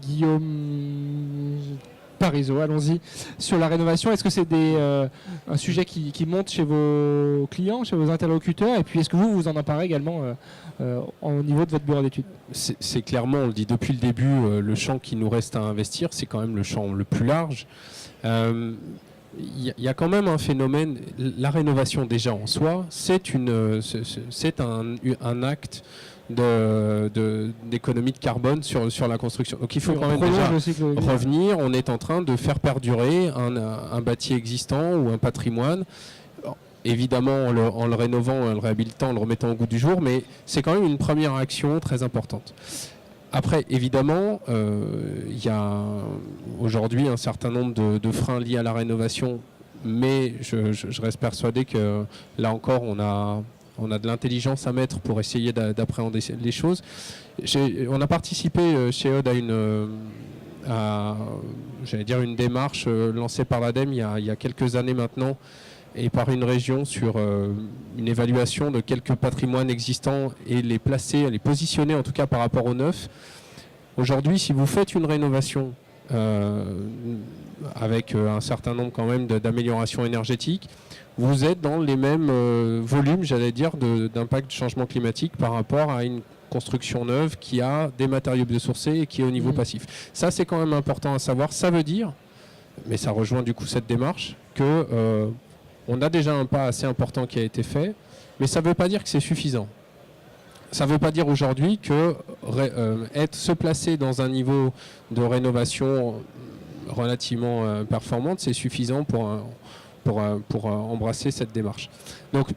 Speaker 1: Guillaume Parisot, allons-y. Sur la rénovation, est-ce que c'est un sujet qui monte chez vos clients, chez vos interlocuteurs, et puis est-ce que vous en emparez également au niveau de votre bureau d'études ?
Speaker 3: C'est clairement, on le dit depuis le début, le champ qui nous reste à investir, c'est quand même le champ le plus large. Il y a quand même un phénomène, la rénovation déjà en soi, c'est un acte d'économie de carbone sur la construction. Donc il faut quand même déjà revenir. On est en train de faire perdurer un bâti existant ou un patrimoine. Évidemment, en le rénovant, en le réhabilitant, en le remettant au goût du jour, mais c'est quand même une première action très importante. Après, évidemment, il y a aujourd'hui un certain nombre de freins liés à la rénovation, mais je reste persuadé que là encore, on a de l'intelligence à mettre pour essayer d'appréhender les choses. On a participé chez Aude à une démarche lancée par l'ADEME il y a quelques années maintenant, et par une région sur une évaluation de quelques patrimoines existants et les positionner en tout cas par rapport aux neufs. Aujourd'hui, si vous faites une rénovation avec un certain nombre quand même d'améliorations énergétiques, vous êtes dans les mêmes volumes, j'allais dire, d'impact du changement climatique par rapport à une construction neuve qui a des matériaux biosourcés et qui est au niveau passif. Ça, c'est quand même important à savoir. Ça veut dire, mais ça rejoint du coup cette démarche, que on a déjà un pas assez important qui a été fait, mais ça ne veut pas dire que c'est suffisant. Ça ne veut pas dire aujourd'hui que se placer dans un niveau de rénovation relativement performante, c'est suffisant pour embrasser cette démarche. Donc,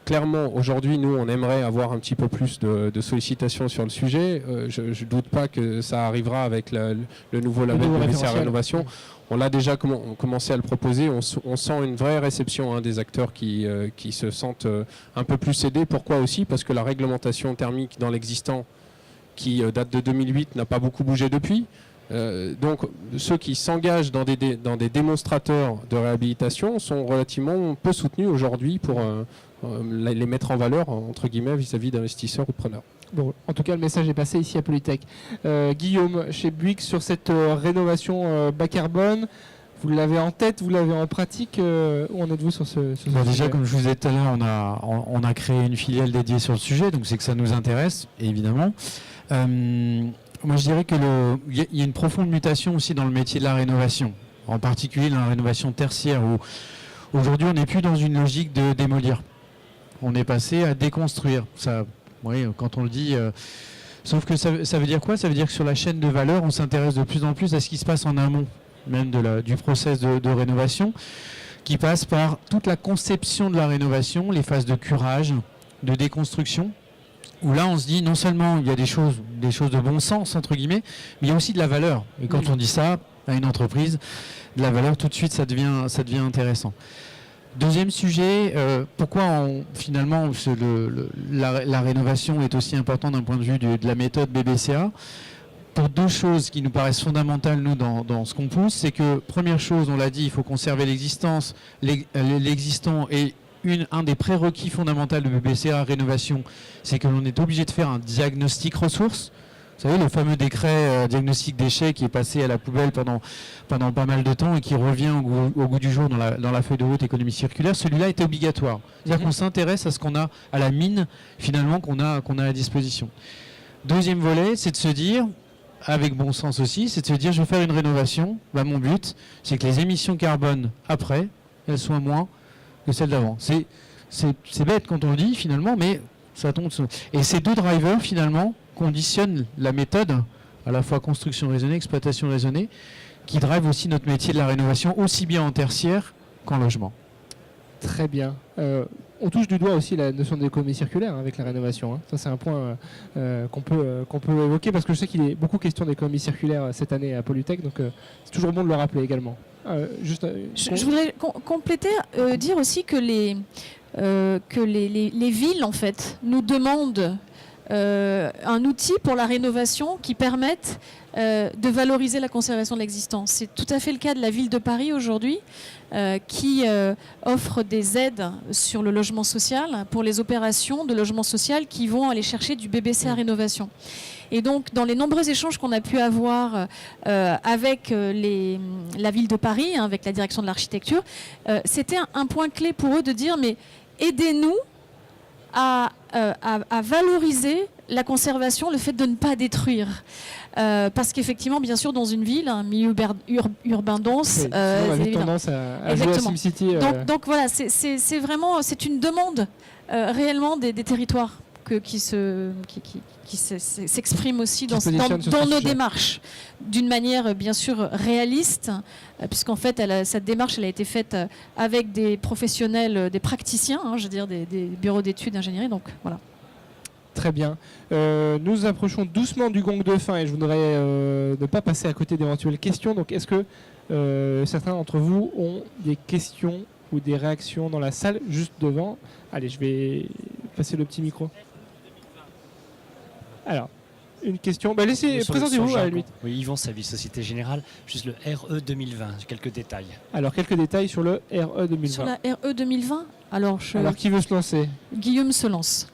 Speaker 3: clairement, aujourd'hui, nous, on aimerait avoir un petit peu plus de sollicitations sur le sujet. Je ne doute pas que ça arrivera avec le nouveau label BBC Rénovation. On a déjà commencé à le proposer. On sent une vraie réception des acteurs qui se sentent un peu plus aidés. Pourquoi aussi ? Parce que la réglementation thermique dans l'existant, qui date de 2008, n'a pas beaucoup bougé depuis. Donc ceux qui s'engagent dans des démonstrateurs de réhabilitation sont relativement peu soutenus aujourd'hui pour les mettre en valeur, entre guillemets, vis-à-vis d'investisseurs ou de preneurs.
Speaker 1: Bon, en tout cas, le message est passé ici à Polytech. Guillaume, chez Bouygues, sur cette rénovation bas carbone, vous l'avez en tête, vous l'avez en pratique. Où en êtes-vous sur ce sujet ?
Speaker 4: Déjà, comme je vous disais tout à l'heure, on a créé une filiale dédiée sur le sujet, donc c'est que ça nous intéresse, évidemment. Moi, je dirais qu'il y a une profonde mutation aussi dans le métier de la rénovation, en particulier dans la rénovation tertiaire, où aujourd'hui, on n'est plus dans une logique de démolir. On est passé à déconstruire. Ça, oui, quand on le dit... sauf que ça veut dire quoi? Ça veut dire que sur la chaîne de valeur, on s'intéresse de plus en plus à ce qui se passe en amont, même du process de rénovation, qui passe par toute la conception de la rénovation, les phases de curage, de déconstruction, où là on se dit non seulement il y a des choses de bon sens entre guillemets, mais il y a aussi de la valeur. Et quand on dit ça à une entreprise, de la valeur, tout de suite ça devient intéressant. Deuxième sujet, pourquoi finalement la rénovation est aussi importante d'un point de vue de la méthode BBCA? Pour deux choses qui nous paraissent fondamentales, nous, dans ce qu'on pousse, c'est que, première chose, on l'a dit, il faut conserver l'existant, et un des prérequis fondamentaux de BBCA rénovation, c'est que l'on est obligé de faire un diagnostic ressources. Vous savez, le fameux décret diagnostic déchets qui est passé à la poubelle pendant pas mal de temps et qui revient au goût du jour dans la feuille de route économie circulaire, celui-là était obligatoire. C'est-à-dire qu'on s'intéresse à ce qu'on a, à la mine, finalement, qu'on a à disposition. Deuxième volet, c'est de se dire, avec bon sens aussi, c'est de se dire je vais faire une rénovation, mon but c'est que les émissions carbone après, elles soient moins que celles d'avant. C'est bête quand on le dit finalement, mais ça tombe. Et ces deux drivers finalement conditionnent la méthode, à la fois construction raisonnée, exploitation raisonnée, qui drive aussi notre métier de la rénovation, aussi bien en tertiaire qu'en logement.
Speaker 1: Très bien. On touche du doigt aussi la notion d'économie circulaire avec la rénovation. Ça, c'est un point qu'on peut évoquer parce que je sais qu'il est beaucoup question d'économie circulaire cette année à Polytech, donc c'est toujours bon de le rappeler également.
Speaker 2: Je voudrais compléter, dire aussi que les villes, en fait, nous demandent un outil pour la rénovation qui permette de valoriser la conservation de l'existant. C'est tout à fait le cas de la ville de Paris aujourd'hui, qui offre des aides sur le logement social pour les opérations de logement social qui vont aller chercher du BBCA rénovation. Et donc, dans les nombreux échanges qu'on a pu avoir avec la ville de Paris, avec la direction de l'architecture, c'était un point clé pour eux de dire mais aidez-nous à valoriser la conservation, le fait de ne pas détruire. Parce qu'effectivement, bien sûr, dans une ville, un milieu urbain dense,
Speaker 1: on a vite tendance à jouer à SimCity.
Speaker 2: Donc voilà, c'est vraiment, c'est une demande réellement des territoires qui s'exprime aussi dans nos démarches, d'une manière bien sûr réaliste, puisqu'en fait cette démarche elle a été faite avec des professionnels, des praticiens, je veux dire des bureaux d'études d'ingénierie, donc voilà.
Speaker 1: Très bien. Nous approchons doucement du gong de fin et je voudrais ne pas passer à côté d'éventuelles questions. Donc est-ce que certains d'entre vous ont des questions ou des réactions dans la salle juste devant? Allez, je vais passer le petit micro. Alors, une question. Présentez-vous à la limite.
Speaker 5: Oui, Yvan Savy, Société Générale. Juste le RE 2020, quelques détails.
Speaker 1: Alors, quelques détails sur le RE 2020.
Speaker 2: Sur la RE 2020 Alors,
Speaker 1: qui veut se lancer?
Speaker 2: Guillaume se lance.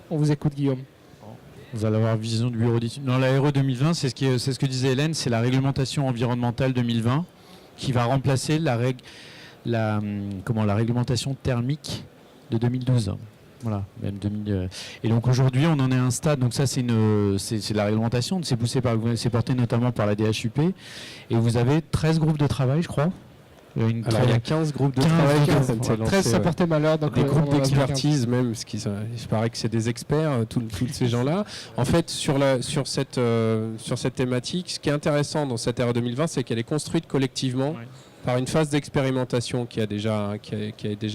Speaker 1: On vous écoute, Guillaume.
Speaker 4: Vous allez avoir vision du bureau d'études. Dans la RE 2020, c'est ce que disait Hélène, c'est la réglementation environnementale 2020 qui va remplacer la réglementation thermique de 2012. Voilà, même 2000. Et donc aujourd'hui, on en est à un stade. Donc ça, c'est la réglementation. C'est porté notamment par la DHUP. Et vous avez 13 groupes de travail, je crois.
Speaker 3: Il y a 15 groupes de travail.
Speaker 1: 13, ça portait malheur. Donc
Speaker 3: des groupes d'expertise même, il paraît que c'est des experts, tous ces gens-là. En fait, sur cette thématique, ce qui est intéressant dans cette RE 2020, c'est qu'elle est construite collectivement par une phase d'expérimentation qui a déjà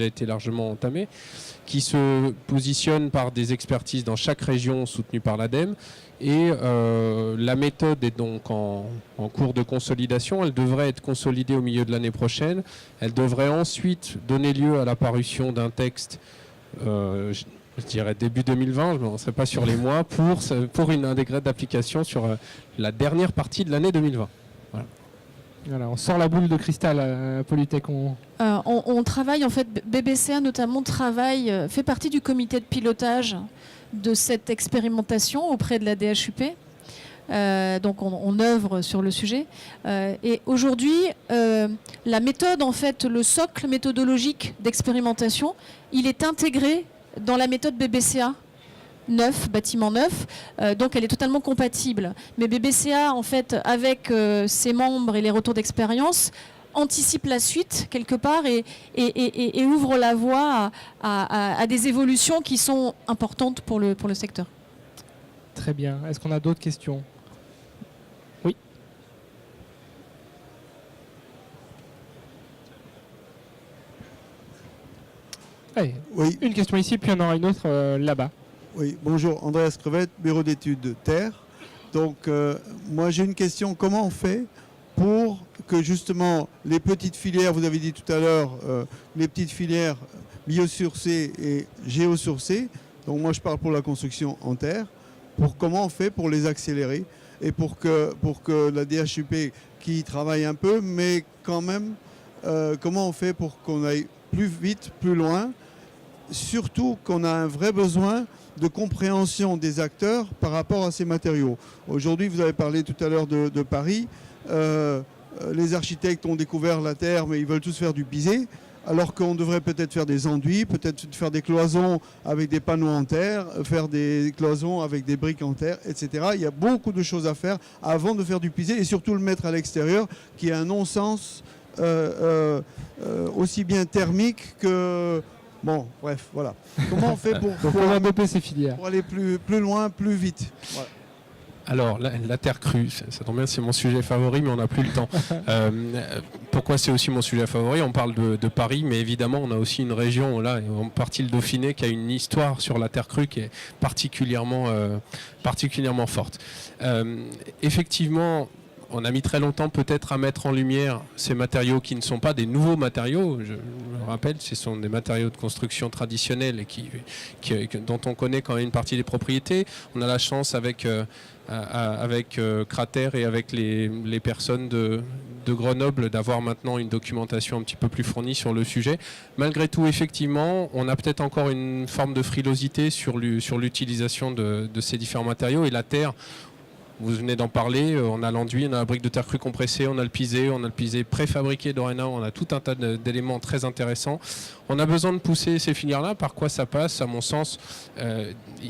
Speaker 3: été largement entamée, qui se positionne par des expertises dans chaque région soutenues par l'ADEME. Et la méthode est donc en cours de consolidation. Elle devrait être consolidée au milieu de l'année prochaine. Elle devrait ensuite donner lieu à la parution d'un texte, je dirais début 2020, je ne serai pas sur les mois, pour un décret d'application sur la dernière partie de l'année 2020.
Speaker 1: Voilà, on sort la boule de cristal à Polytech.
Speaker 2: On travaille, en fait, BBCA notamment fait partie du comité de pilotage de cette expérimentation auprès de la DHUP. Donc on œuvre sur le sujet. Et aujourd'hui, la méthode, en fait, le socle méthodologique d'expérimentation, il est intégré dans la méthode BBCA. neuf, bâtiment neuf. Donc elle est totalement compatible. Mais BBCA, en fait, avec ses membres et les retours d'expérience, anticipe la suite quelque part et ouvre la voie à des évolutions qui sont importantes pour le secteur.
Speaker 1: Très bien. Est-ce qu'on a d'autres questions? Oui. Allez,
Speaker 6: Oui,
Speaker 1: une question ici, puis il y en aura une autre là-bas.
Speaker 6: oui. Bonjour, Andreas Crevette, bureau d'études Terre. Donc, moi j'ai une question. Comment on fait pour que justement les petites filières, vous avez dit tout à l'heure, les petites filières biosourcées et géosourcées, donc moi je parle pour la construction en terre, comment on fait pour les accélérer et pour que la DHUP qui travaille un peu, mais quand même, comment on fait pour qu'on aille plus vite, plus loin, surtout qu'on a un vrai besoin de compréhension des acteurs par rapport à ces matériaux. Aujourd'hui, vous avez parlé tout à l'heure de Paris. Les architectes ont découvert la terre, mais ils veulent tous faire du pisé, alors qu'on devrait peut-être faire des enduits, peut-être faire des cloisons avec des panneaux en terre, faire des cloisons avec des briques en terre, etc. Il y a beaucoup de choses à faire avant de faire du pisé et surtout le mettre à l'extérieur, qui est un non-sens aussi bien thermique que... Bon, bref, voilà. Comment on fait pour
Speaker 1: développer ces filières?
Speaker 6: Pour aller plus loin, plus vite. Voilà.
Speaker 3: Alors, la terre crue, ça tombe bien, c'est mon sujet favori, mais on n'a plus le temps. Pourquoi c'est aussi mon sujet favori? On parle de Paris, mais évidemment, on a aussi une région, là, en partie le Dauphiné, qui a une histoire sur la terre crue qui est particulièrement forte. Effectivement, on a mis très longtemps peut-être à mettre en lumière ces matériaux qui ne sont pas des nouveaux matériaux. Je me rappelle, ce sont des matériaux de construction traditionnels et dont on connaît quand même une partie des propriétés. On a la chance avec Cratère et avec les personnes de Grenoble d'avoir maintenant une documentation un petit peu plus fournie sur le sujet. Malgré tout, effectivement, on a peut-être encore une forme de frilosité sur l'utilisation de ces différents matériaux et la terre. Vous venez d'en parler, on a l'enduit, on a la brique de terre crue compressée, on a le pisé préfabriqué dorénavant, on a tout un tas d'éléments très intéressants. On a besoin de pousser ces filières-là. Par quoi ça passe? À mon sens,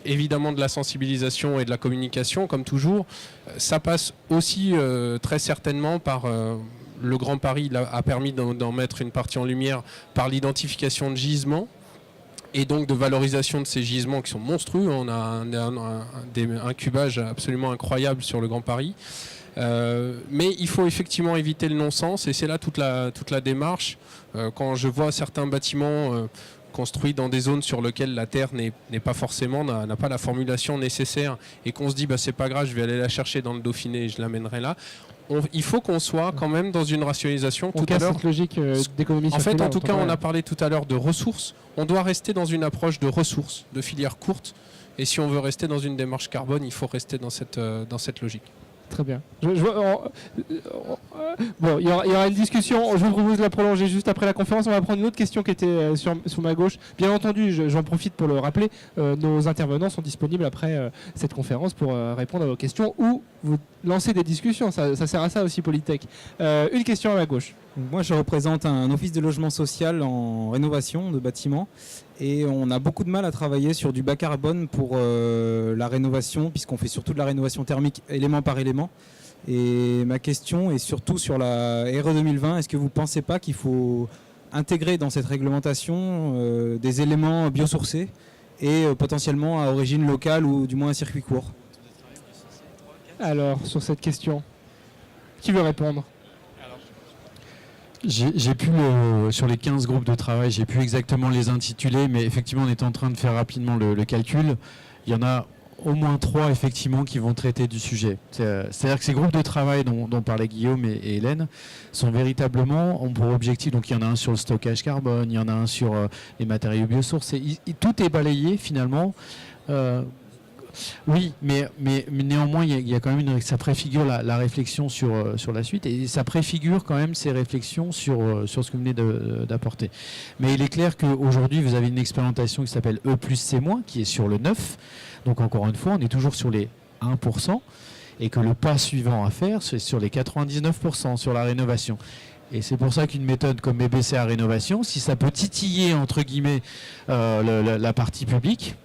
Speaker 3: évidemment de la sensibilisation et de la communication, comme toujours. Ça passe aussi très certainement par... le Grand Paris a permis d'en mettre une partie en lumière par l'identification de gisements. Et donc de valorisation de ces gisements qui sont monstrueux. On a un cubage absolument incroyable sur le Grand Paris. Mais il faut effectivement éviter le non-sens et c'est là toute la démarche. Quand je vois certains bâtiments construits dans des zones sur lesquelles la terre n'est pas forcément, n'a pas la formulation nécessaire et qu'on se dit c'est pas grave, je vais aller la chercher dans le Dauphiné et je l'amènerai là. Il faut qu'on soit quand même dans une rationalisation.
Speaker 1: On casse cette logique d'économie circulaire.
Speaker 3: En fait, en tout cas, on a parlé tout à l'heure de ressources. On doit rester dans une approche de ressources, de filières courtes. Et si on veut rester dans une démarche carbone, il faut rester dans cette logique.
Speaker 1: Très bien. Bon, il y aura une discussion. Je vous propose de la prolonger juste après la conférence. On va prendre une autre question qui était sur ma gauche. Bien entendu, j'en profite pour le rappeler. Nos intervenants sont disponibles après cette conférence pour répondre à vos questions ou vous lancer des discussions. Ça sert à ça aussi, Polytech. Une question à ma gauche.
Speaker 7: Moi, je représente un office de logement social en rénovation de bâtiments. Et on a beaucoup de mal à travailler sur du bas carbone pour la rénovation, puisqu'on fait surtout de la rénovation thermique élément par élément. Et ma question est surtout sur la RE 2020. Est-ce que vous ne pensez pas qu'il faut intégrer dans cette réglementation des éléments biosourcés et potentiellement à origine locale ou du moins un circuit court?
Speaker 1: Alors, sur cette question, qui veut répondre?
Speaker 4: J'ai pu, sur les 15 groupes de travail, j'ai pu exactement les intituler, mais effectivement, on est en train de faire rapidement le calcul. Il y en a au moins 3, effectivement, qui vont traiter du sujet. C'est-à-dire que ces groupes de travail dont parlaient Guillaume et Hélène sont véritablement, ont pour objectif, donc il y en a un sur le stockage carbone, il y en a un sur les matériaux biosourcés, tout est balayé, finalement. Oui, mais néanmoins, il y a quand même ça préfigure la réflexion sur la suite et ça préfigure quand même ces réflexions sur ce que vous venez d'apporter. Mais il est clair qu'aujourd'hui, vous avez une expérimentation qui s'appelle E+C-, qui est sur le 9. Donc encore une fois, on est toujours sur les 1% et que le pas suivant à faire, c'est sur les 99% sur la rénovation. Et c'est pour ça qu'une méthode comme BBCA Rénovation, si ça peut titiller, entre guillemets, la partie publique,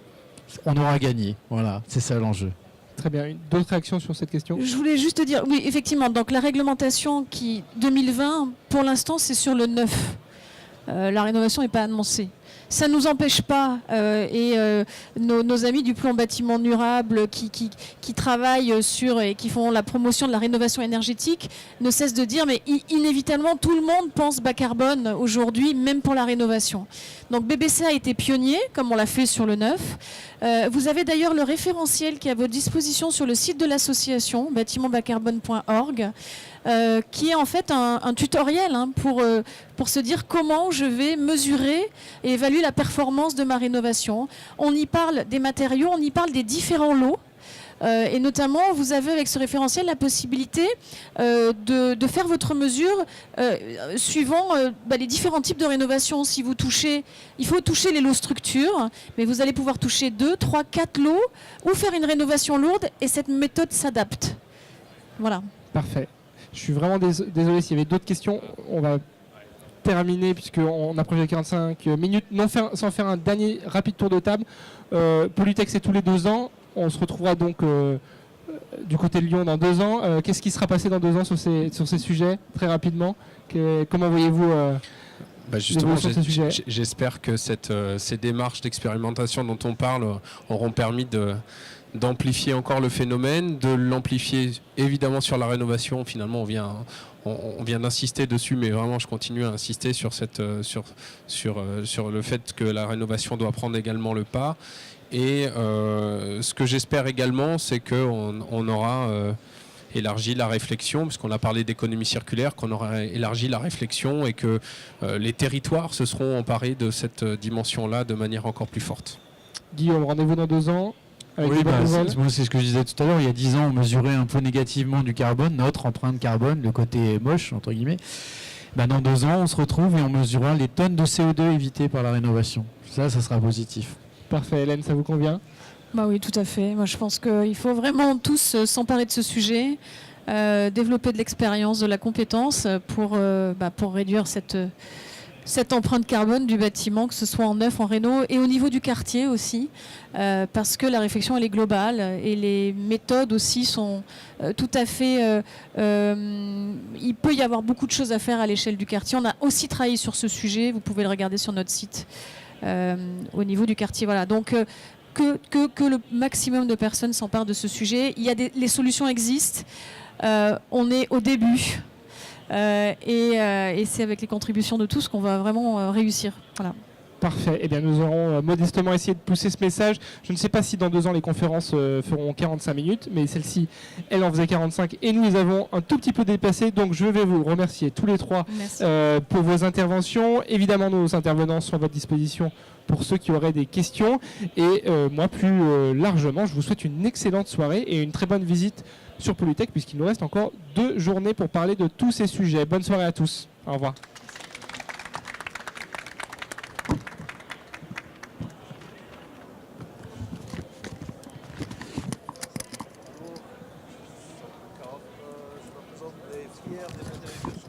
Speaker 4: on aura gagné. Voilà, c'est ça l'enjeu.
Speaker 1: Très bien. D'autres réactions sur cette question?
Speaker 2: Je voulais juste dire, oui, effectivement, donc la réglementation qui 2020, pour l'instant, c'est sur le neuf. La rénovation n'est pas annoncée. Ça ne nous empêche pas, nos amis du plan bâtiment durable qui travaillent sur et qui font la promotion de la rénovation énergétique ne cessent de dire, mais inévitablement, tout le monde pense bas carbone aujourd'hui, même pour la rénovation. Donc BBC a été pionnier, comme on l'a fait sur le neuf. Vous avez d'ailleurs le référentiel qui est à votre disposition sur le site de l'association, bâtimentbascarbone.org. Qui est en fait un tutoriel pour se dire comment je vais mesurer et évaluer la performance de ma rénovation. On y parle des matériaux, on y parle des différents lots. Et notamment, vous avez avec ce référentiel la possibilité de faire votre mesure suivant les différents types de rénovation. Si vous touchez, il faut toucher les lots structures, mais vous allez pouvoir toucher 2, 3, 4 lots ou faire une rénovation lourde et cette méthode s'adapte. Voilà.
Speaker 1: Parfait. Je suis vraiment désolé s'il y avait d'autres questions. On va terminer puisqu'on approche les 45 minutes. Sans faire un dernier rapide tour de table. Polytech, c'est tous les 2 ans. On se retrouvera donc du côté de Lyon dans 2 ans. Qu'est-ce qui sera passé dans 2 ans sur ces sujets, très rapidement? Comment voyez-vous
Speaker 3: justement, j'espère que ces démarches d'expérimentation dont on parle auront permis d'amplifier encore le phénomène, de l'amplifier évidemment sur la rénovation. Finalement, on vient d'insister dessus, mais vraiment je continue à insister sur le fait que la rénovation doit prendre également le pas. Et ce que j'espère également, c'est qu'on aura élargi la réflexion, puisqu'on a parlé d'économie circulaire, qu'on aura élargi la réflexion et que les territoires se seront emparés de cette dimension-là de manière encore plus forte.
Speaker 1: Guillaume, rendez-vous dans 2 ans.
Speaker 4: Oui, c'est ce que je disais tout à l'heure. Il y a 10 ans, on mesurait un peu négativement du carbone, notre empreinte carbone, le côté moche, entre guillemets. Dans 2 ans, on se retrouve et on mesurera les tonnes de CO2 évitées par la rénovation. Ça sera positif.
Speaker 1: Parfait. Hélène, ça vous convient?
Speaker 2: Oui, tout à fait. Moi, je pense qu'il faut vraiment tous s'emparer de ce sujet, développer de l'expérience, de la compétence pour réduire cette empreinte carbone du bâtiment, que ce soit en neuf, en réno et au niveau du quartier aussi, parce que la réflexion elle est globale et les méthodes aussi sont tout à fait... il peut y avoir beaucoup de choses à faire à l'échelle du quartier. On a aussi travaillé sur ce sujet, vous pouvez le regarder sur notre site au niveau du quartier. Voilà. Donc que le maximum de personnes s'emparent de ce sujet. Les solutions existent, on est au début. Et c'est avec les contributions de tous qu'on va vraiment réussir. Voilà.
Speaker 1: Parfait. Eh bien, nous aurons modestement essayé de pousser ce message. Je ne sais pas si dans 2 ans les conférences feront 45 minutes, mais celle-ci, elle en faisait 45 et nous les avons un tout petit peu dépassées. Donc, je vais vous remercier tous les 3 pour vos interventions. Évidemment, nos intervenants sont à votre disposition pour ceux qui auraient des questions. Et moi, plus largement, je vous souhaite une excellente soirée et une très bonne visite sur Polytech, puisqu'il nous reste encore 2 journées pour parler de tous ces sujets. Bonne soirée à tous. Au revoir.
Speaker 6: Je représente les filières des matériaux